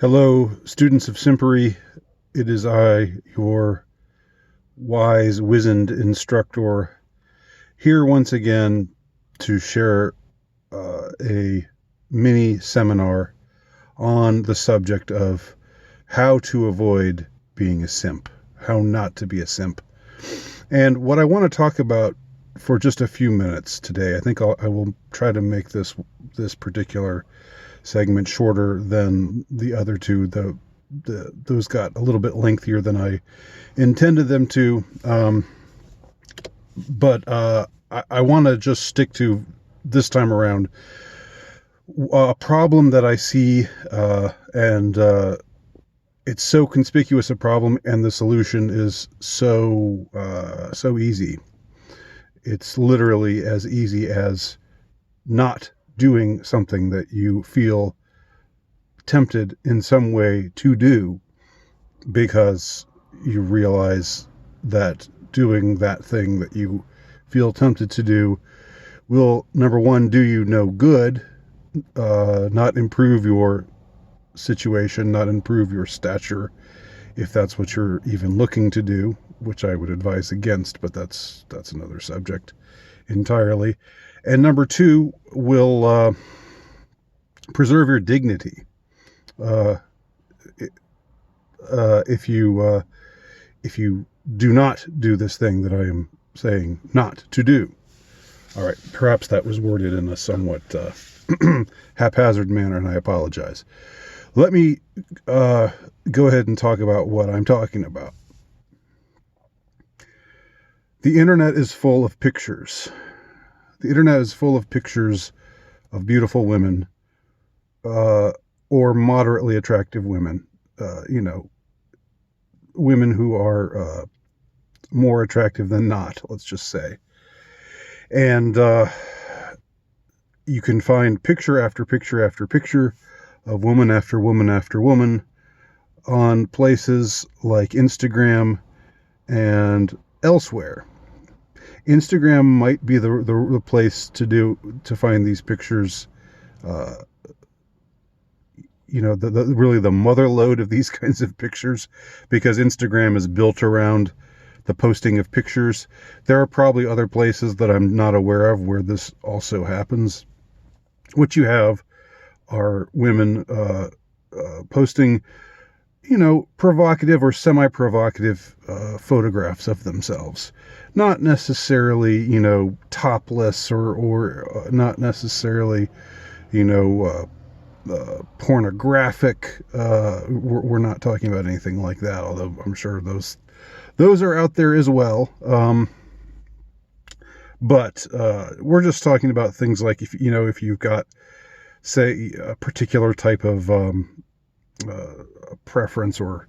Hello, students of Simpery. It is I, your wise, wizened instructor, here once again to share a mini seminar on the subject of how to avoid being a simp, how not to be a simp. And what I want to talk about for just a few minutes today, I think I will try to make this particular segment shorter than the other two. Those got a little bit lengthier than I intended them to, but I want to just stick to this time around a problem that I see, and it's so conspicuous a problem, and the solution is so easy. It's literally as easy as not doing something that you feel tempted in some way to do, because you realize that doing that thing that you feel tempted to do will, number one, do you no good, not improve your situation, not improve your stature, if that's what you're even looking to do, which I would advise against, but that's another subject entirely. And number two, will preserve your dignity. If you do not do this thing that I am saying not to do. All right, perhaps that was worded in a somewhat haphazard manner, and I apologize. Let me go ahead and talk about what I'm talking about. The internet is full of pictures. The internet is full of pictures of beautiful women, or moderately attractive women, women who are more attractive than not, let's just say. And you can find picture after picture after picture of woman after woman after woman on places like Instagram and elsewhere. Instagram might be the place to find these pictures. Really the mother lode of these kinds of pictures, because Instagram is built around the posting of pictures. There are probably other places that I'm not aware of where this also happens. What you have are women posting, provocative or semi-provocative photographs of themselves. Not necessarily, topless or not necessarily, pornographic. We're not talking about anything like that, although I'm sure those are out there as well. But we're just talking about things like if you've got, say, a particular type of preference, or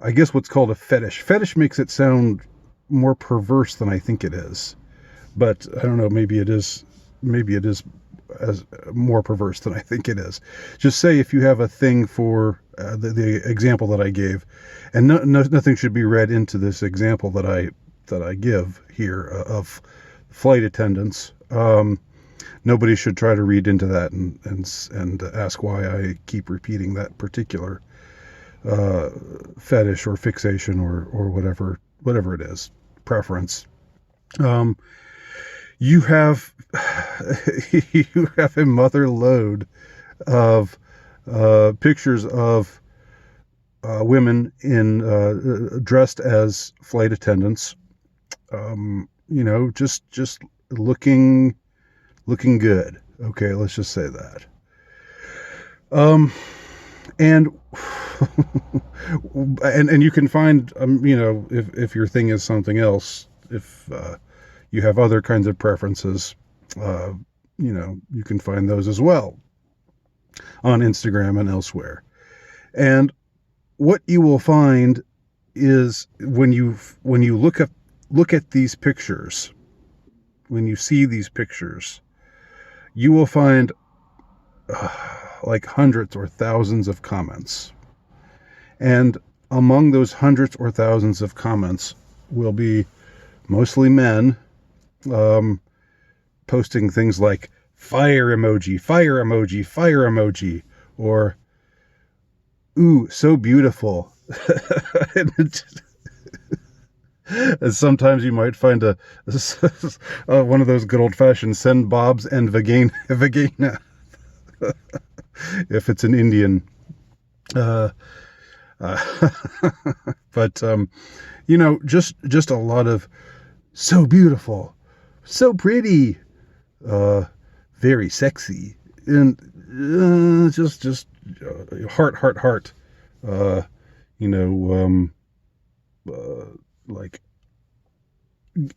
I guess what's called a fetish. Fetish makes it sound more perverse than I think it is, but I don't know. Maybe it is as more perverse than I think it is. Just say if you have a thing for the example that I gave, and nothing should be read into this example that I give here of flight attendants. Nobody should try to read into that and ask why I keep repeating that particular fetish or fixation or whatever it is, preference. You have a mother lode of pictures of women in dressed as flight attendants. Just looking good. Okay, let's just say that. And and you can find, if your thing is something else, if you have other kinds of preferences, you can find those as well on Instagram and elsewhere. And what you will find is when you look at these pictures, when you see these pictures, you will find like hundreds or thousands of comments. And among those hundreds or thousands of comments will be mostly men posting things like fire emoji, fire emoji, fire emoji, or ooh, so beautiful. And sometimes you might find one of those good old fashioned send bobs and vagina if it's an Indian. Uh, uh, but just a lot of so beautiful, so pretty, uh, very sexy, and just heart. Uh, you know, like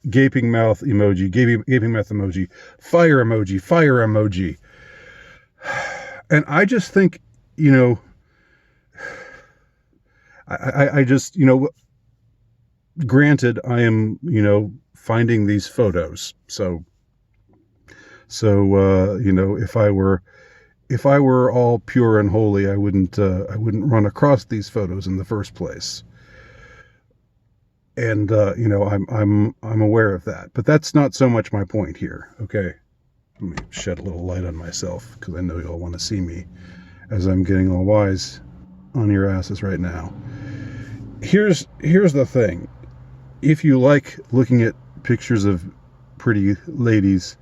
gaping mouth emoji, gaping mouth emoji, fire emoji. And I just think, you know, I just, granted, I am, finding these photos. So, if I were all pure and holy, I wouldn't run across these photos in the first place. And, I'm aware of that, but that's not so much my point here. Okay. Let me shed a little light on myself because I know you'll want to see me as I'm getting all wise on your asses right now. Here's the thing. If you like looking at pictures of pretty ladies,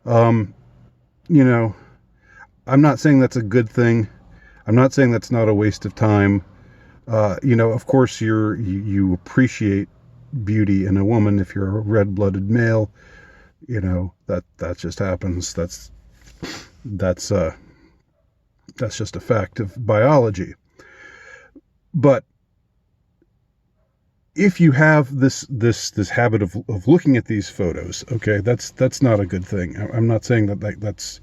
I'm not saying that's a good thing. I'm not saying that's not a waste of time. Of course you appreciate beauty in a woman if you're a red-blooded male. That just happens. That's just a fact of biology. But if you have this habit of looking at these photos, okay, that's not a good thing. I'm not saying that's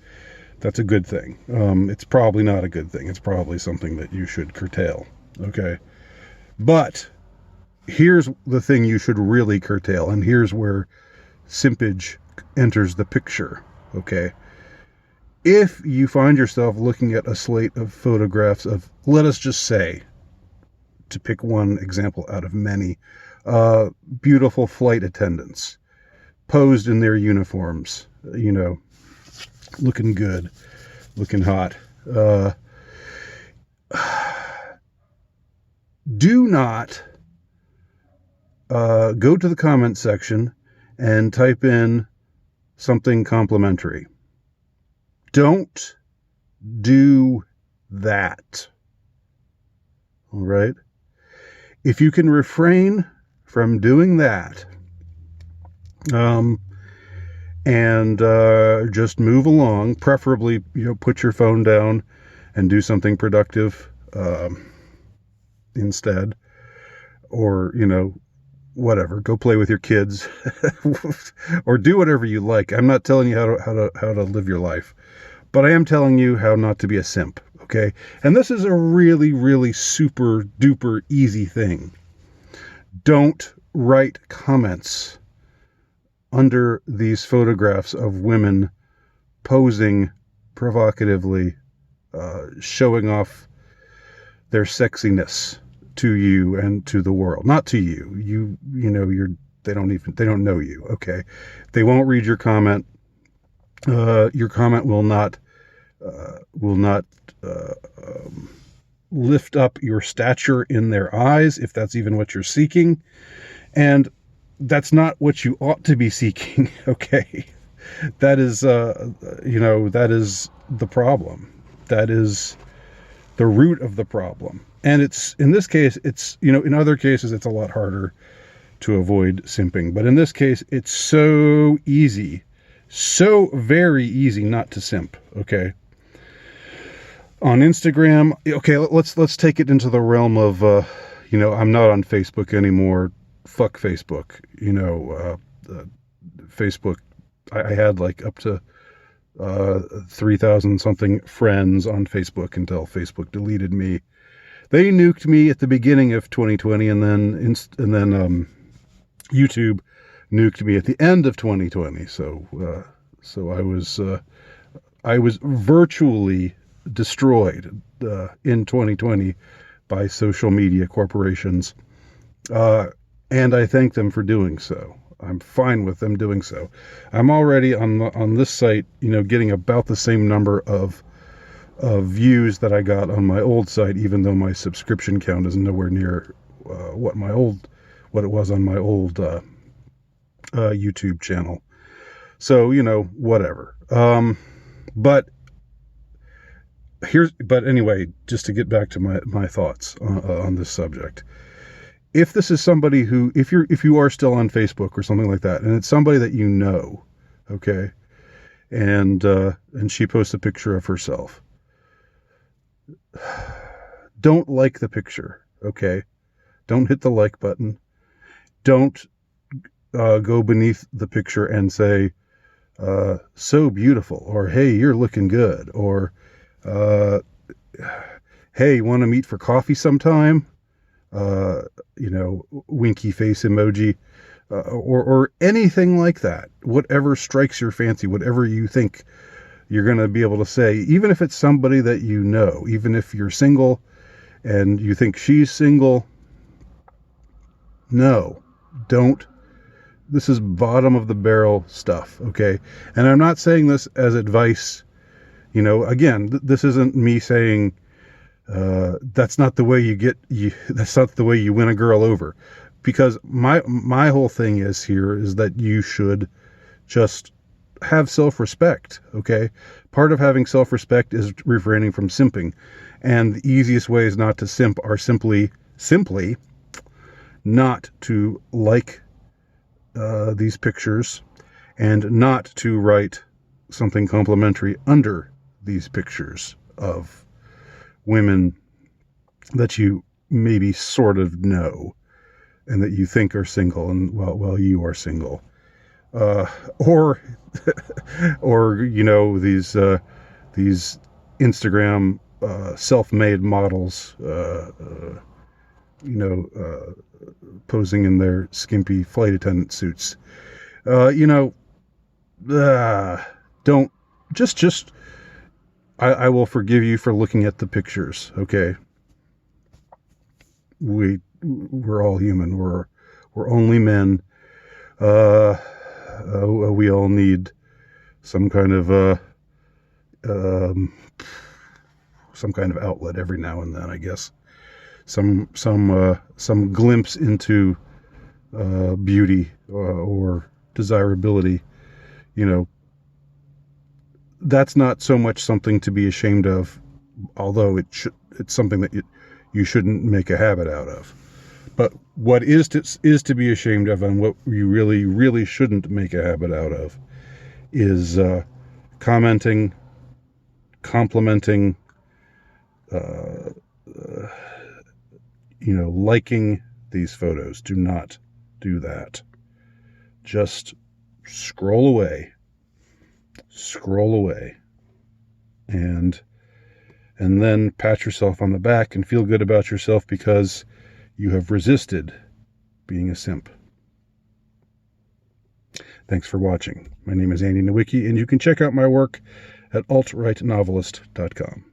a good thing. It's probably not a good thing. It's probably something that you should curtail. Okay, but here's the thing you should really curtail, and here's where simpage enters the picture. Okay, if you find yourself looking at a slate of photographs of, let us just say, to pick one example out of many, beautiful flight attendants posed in their uniforms, looking good, looking hot. Do not go to the comment section and type in something complimentary. Don't do that. All right? If you can refrain from doing that, and just move along, preferably, put your phone down and do something productive instead, or, whatever, go play with your kids or do whatever you like. I'm not telling you how to live your life, but I am telling you how not to be a simp. Okay. And this is a really, really super duper easy thing. Don't write comments under these photographs of women posing provocatively, showing off their sexiness to you and to the world. Not to you. They don't know you. Okay. They won't read your comment. Your comment will not lift up your stature in their eyes, if that's even what you're seeking. And that's not what you ought to be seeking. Okay. That is, that is the problem. That is the root of the problem. And in this case, in other cases, it's a lot harder to avoid simping. But in this case, it's so easy, so very easy not to simp. Okay. On Instagram, okay, let's take it into the realm of, I'm not on Facebook anymore. Fuck Facebook. Facebook, I had like up to 3,000 something friends on Facebook until Facebook deleted me. They nuked me at the beginning of 2020, and then YouTube nuked me at the end of 2020. So I was virtually destroyed in 2020 by social media corporations, and I thank them for doing so. I'm fine with them doing so. I'm already on this site, getting about the same number of views that I got on my old site, even though my subscription count is nowhere near what it was on my old YouTube channel. So, whatever. But anyway, just to get back to my thoughts on this subject. If this is somebody who, if you are still on Facebook or something like that, and it's somebody that you know, okay, and she posts a picture of herself, don't like the picture, okay? Don't hit the like button. Don't go beneath the picture and say, so beautiful, or hey, you're looking good, or hey, want to meet for coffee sometime? Winky face emoji, or anything like that. Whatever strikes your fancy, whatever you think you're going to be able to say, even if it's somebody that you know, even if you're single and you think she's single, no, don't. This is bottom of the barrel stuff, okay? And I'm not saying this as advice. Again, this isn't me saying that's not the way that's not the way you win a girl over, because my whole thing is that you should just have self-respect, okay? Part of having self-respect is refraining from simping, and the easiest ways not to simp are simply not to like these pictures, and not to write something complimentary under these pictures of women that you maybe sort of know and that you think are single, and well you are single, or these Instagram self-made models, posing in their skimpy flight attendant suits. Don't just I will forgive you for looking at the pictures, okay? We're all human. We're only men. We all need some kind of outlet every now and then, I guess. Some glimpse into beauty or desirability. That's not so much something to be ashamed of, although it's something that you shouldn't make a habit out of. But what is to be ashamed of, and what you really, really shouldn't make a habit out of, is commenting, complimenting, liking these photos. Do not do that. Just scroll away, and then pat yourself on the back and feel good about yourself because you have resisted being a simp. Thanks for watching. My name is Andy Nowicki, and you can check out my work at altrightnovelist.com.